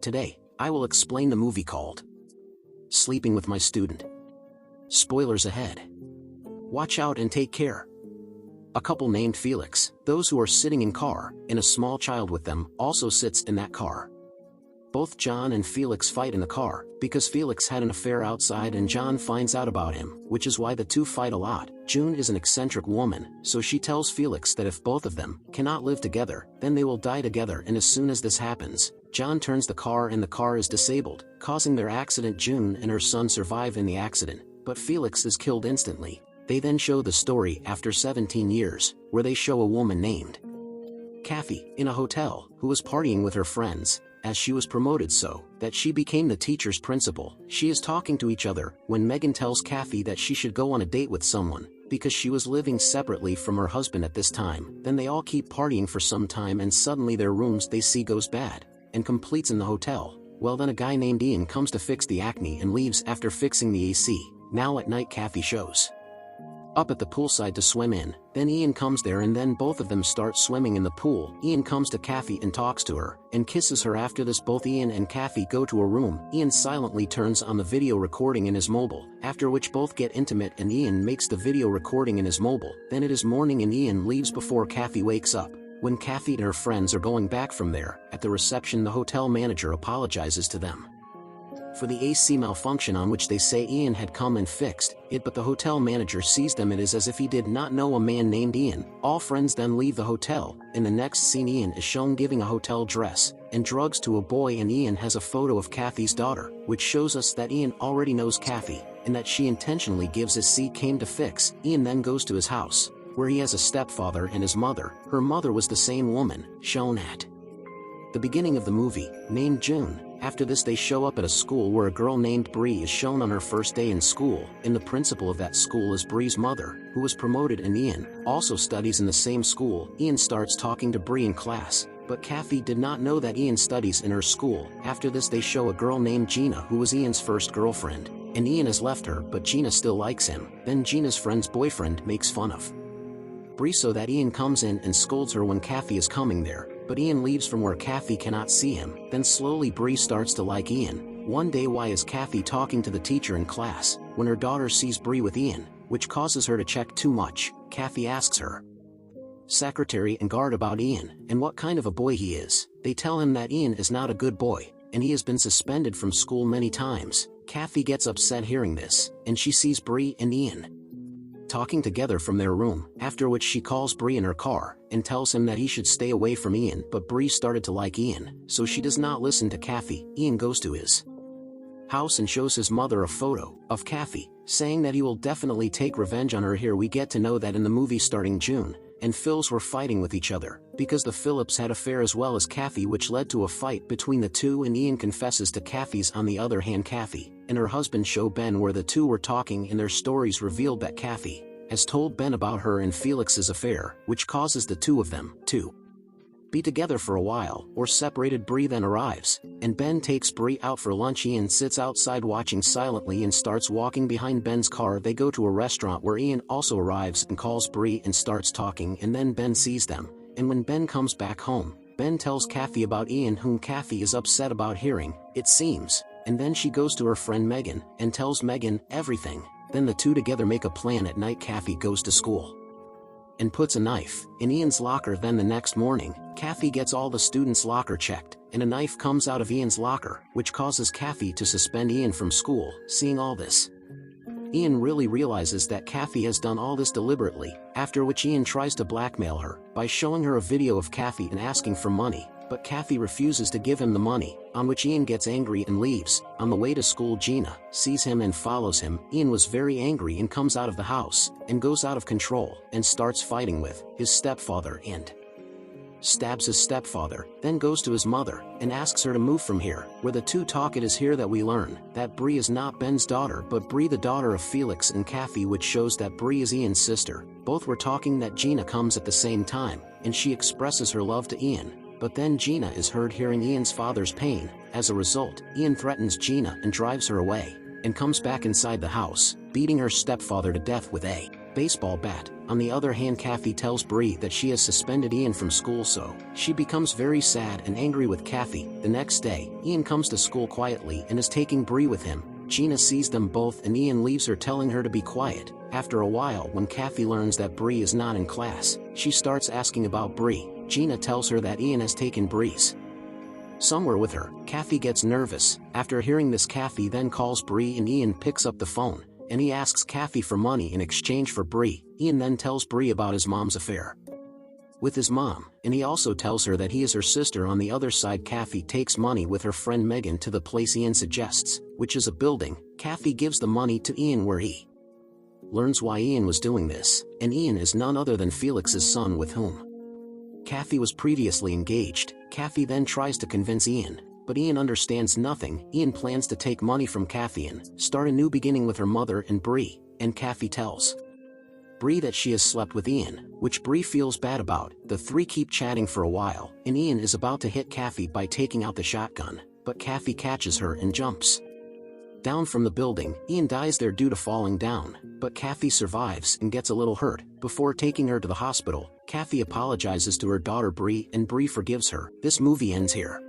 Today, I will explain the movie called Sleeping with My Student. Spoilers ahead. Watch out and take care. A couple named Felix, those who are sitting in car, and a small child with them, also sits in that car. Both John and Felix fight in the car, because Felix had an affair outside and John finds out about him, which is why the two fight a lot. June is an eccentric woman, so she tells Felix that if both of them cannot live together, then they will die together, and as soon as this happens, John turns the car and the car is disabled, causing their accident. June and her son survive in the accident, but Felix is killed instantly. They then show the story after 17 years, where they show a woman named Kathy, in a hotel, who was partying with her friends, as she was promoted so that she became the teacher's principal. She is talking to each other when Megan tells Kathy that she should go on a date with someone, because she was living separately from her husband at this time. Then they all keep partying for some time and suddenly their rooms they see goes bad, and completes in the hotel. Well, then a guy named Ian comes to fix the acne and leaves after fixing the AC. Now at night Kathy shows up at the poolside to swim in, then Ian comes there and then both of them start swimming in the pool. Ian comes to Kathy and talks to her, and kisses her. After this both Ian and Kathy go to a room. Ian silently turns on the video recording in his mobile, after which both get intimate and Ian makes the video recording in his mobile. Then it is morning and Ian leaves before Kathy wakes up. When Kathy and her friends are going back from there, at the reception the hotel manager apologizes to them for the AC malfunction, on which they say Ian had come and fixed it, but the hotel manager sees them. It is as if he did not know a man named Ian. All friends then leave the hotel. In the next scene Ian is shown giving a hotel dress and drugs to a boy, and Ian has a photo of Kathy's daughter, which shows us that Ian already knows Kathy, and that she intentionally gives as C came to fix. Ian then goes to his house, where he has a stepfather and his mother. Her mother was the same woman, shown at the beginning of the movie, named June. After this they show up at a school where a girl named Bree is shown on her first day in school, and the principal of that school is Bree's mother, who was promoted, and Ian also studies in the same school. Ian starts talking to Bree in class, but Kathy did not know that Ian studies in her school. After this they show a girl named Gina who was Ian's first girlfriend, and Ian has left her but Gina still likes him. Then Gina's friend's boyfriend makes fun of Bree so that Ian comes in and scolds her when Kathy is coming there, but Ian leaves from where Kathy cannot see him. Then slowly Bree starts to like Ian. One day why is Kathy talking to the teacher in class, when her daughter sees Bree with Ian, which causes her to check too much. Kathy asks her secretary and guard about Ian, and what kind of a boy he is. They tell him that Ian is not a good boy, and he has been suspended from school many times. Kathy gets upset hearing this, and she sees Bree and Ian talking together from their room, after which she calls Bree in her car, and tells him that he should stay away from Ian. But Bree started to like Ian, so she does not listen to Kathy. Ian goes to his house and shows his mother a photo of Kathy, saying that he will definitely take revenge on her. Here we get to know that in the movie starting June and Phils were fighting with each other, because the Phillips had affair as well as Kathy, which led to a fight between the two, and Ian confesses to Kathy's. On the other hand, Kathy and her husband show Ben where the two were talking, and their stories revealed that Kathy has told Ben about her and Felix's affair, which causes the two of them to be together for a while, or separated. Bree then arrives, and Ben takes Bree out for lunch. Ian sits outside watching silently and starts walking behind Ben's car. They go to a restaurant where Ian also arrives and calls Bree and starts talking, and then Ben sees them, and when Ben comes back home, Ben tells Kathy about Ian, whom Kathy is upset about hearing, it seems, and then she goes to her friend Megan and tells Megan everything. Then the two together make a plan. At night Kathy goes to school and puts a knife in Ian's locker. Then the next morning, Kathy gets all the students' locker checked, and a knife comes out of Ian's locker, which causes Kathy to suspend Ian from school. Seeing all this, Ian really realizes that Kathy has done all this deliberately, after which Ian tries to blackmail her by showing her a video of Kathy and asking for money, but Kathy refuses to give him the money, on which Ian gets angry and leaves. On the way to school, Gina sees him and follows him. Ian was very angry and comes out of the house, and goes out of control, and starts fighting with his stepfather and stabs his stepfather, then goes to his mother, and asks her to move from here. Where the two talk, it is here that we learn that Bree is not Ben's daughter, but Bree the daughter of Felix and Kathy, which shows that Bree is Ian's sister. Both were talking that Gina comes at the same time, and she expresses her love to Ian. But then Gina is heard hearing Ian's father's pain. As a result, Ian threatens Gina and drives her away, and comes back inside the house, beating her stepfather to death with a baseball bat. On the other hand, Kathy tells Bree that she has suspended Ian from school, so she becomes very sad and angry with Kathy. The next day, Ian comes to school quietly and is taking Bree with him. Gina sees them both and Ian leaves her, telling her to be quiet. After a while, when Kathy learns that Bree is not in class, she starts asking about Bree. Gina tells her that Ian has taken Bree's somewhere with her. Kathy gets nervous. After hearing this, Kathy then calls Bree and Ian picks up the phone, and he asks Kathy for money in exchange for Bree. Ian then tells Bree about his mom's affair with his mom, and he also tells her that he is her sister. On the other side, Kathy takes money with her friend Megan to the place Ian suggests, which is a building. Kathy gives the money to Ian, where he learns why Ian was doing this, and Ian is none other than Felix's son, with whom Kathy was previously engaged. Kathy then tries to convince Ian, but Ian understands nothing. Ian plans to take money from Kathy and start a new beginning with her mother and Bree, and Kathy tells Bree that she has slept with Ian, which Bree feels bad about. The three keep chatting for a while, and Ian is about to hit Kathy by taking out the shotgun, but Kathy catches her and jumps down from the building. Ian dies there due to falling down, but Kathy survives and gets a little hurt. Before taking her to the hospital, Kathy apologizes to her daughter Bree, and Bree forgives her. This movie ends here.